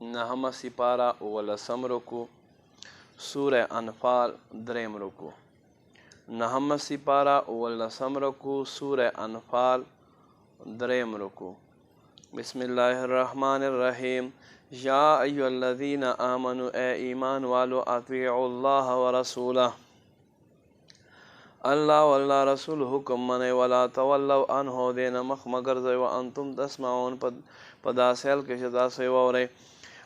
نهم سپارہ اولسم رکو سورہ انفال دریم رکو نهم سپارہ اولسم رکو سورہ انفال دریم رکو بسم اللہ الرحمن الرحیم یا ایھا الذین آمنوا اے ایمان والو اطیعوا اللہ ورسولہ اللہ و اللہ رسول حکم منے ولا تولوا عنہ دین مخ مگر زی وانتم تسمعون پدا سیل کے شدا سے وورے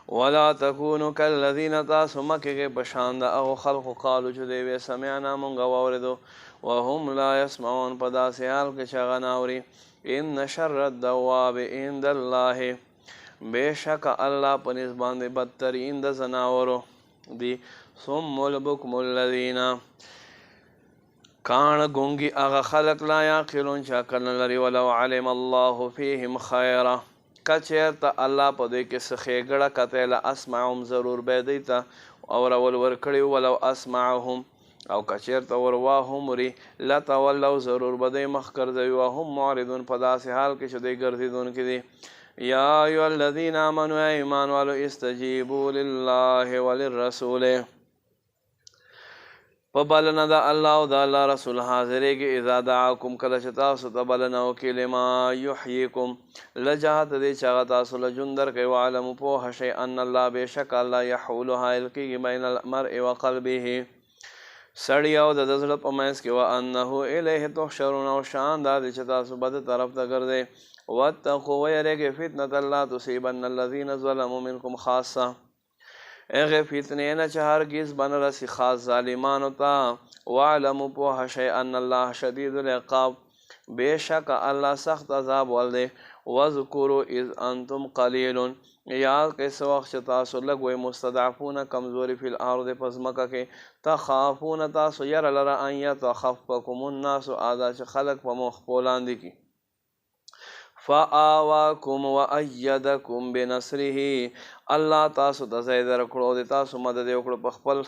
ولا تکونوا کالذین تاسو مکه کے بشاند او خلق قالوا جدی سمعنا من ووردو وهم لا يسمعون پدا سیال کے شغناوری ان شر الدواب عند الله بے شک اللہ پنس باندې بدترین د زناورو دی ثم البکم الذین کان گونگی اغا خلق لا یعقلون چاکل لری ولو علم الله فیهم خیرا کچیرتا اللہ پا دوی کس خیگڑا کتیلا اسمعهم ضرور بیدیتا اور اول ورکڑی ولو اسمعهم او کچیرتا ورواهم ری لتولو ضرور بدی مخکر دوی وهم معرضون پدا سی حال کش دی گردیدون کی دی یا ایو الذین آمنوا ایمان والو استجیبوا للہ وللرسول پبلنا دا اللہ و دا اللہ رسول حاضرے کی اذا دعاکم کلشتا ستا بلنا وکیل ما یحییکم لجہت دے چاگتا سل جندر کے وعلم پوہ شئی ان اللہ بے شک اللہ یحول حائل کی بین المرء و قلبه سڑی او دا دزل پمیس کی وانہو الیہ تحشرون و شان دا دے چتا سو بد طرف دا کر دے واتقوا ویرے کے فتنة اللہ تصیبن الذین ظلموا منکم خاصہ اغه فتنه نه چې هرگز بن رسی خاص ظالمانو ته وعلموا پوه شئ ان الله شدید العقاب بیشک الله سخت عذاب ولده واذکروا اذ انتم قلیل یاد کس وقت تاسو لګوي مستضعفون کمزوری فی الارض پزمکه کې تخافون تاسو ير لرا ان يتخفكم الناس اذا خلق په مخ پولاند کی فآواکم وأیدکم بنصره اللہ تاسو د زید رکړو د تاسو مدد وکړو په خپل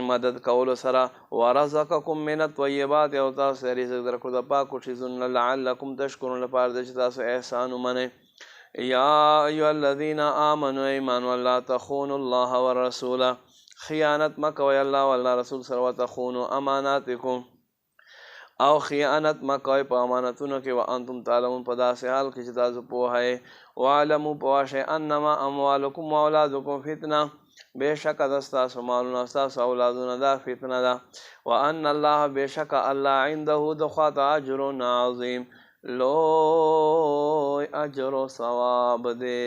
مدد کولو سره ورزقکم من الطیبات او تاسو رزق درکړو د پاکو شیزون لعلکم تشکرون لپاره د تاسو احسان ومنه یا ایها الذین آمنوا ایمان والله تخونوا الله والرسول خیانت مکوئ الله والله رسول سره وتخونوا اماناتکم او خیانت مکوئ په امانتونو کې وانتم تعلمون په داسې حال کې چې تاسو پوهئ وعلموا پوه شئ انما اموالکم واولادکم فتنه بېشکه د ستاسو مالونه ستاسو اولادونه دا فتنه ده وان الله بېشکه الله عنده د خواته اجر عظیم لوی اجر و ثواب دی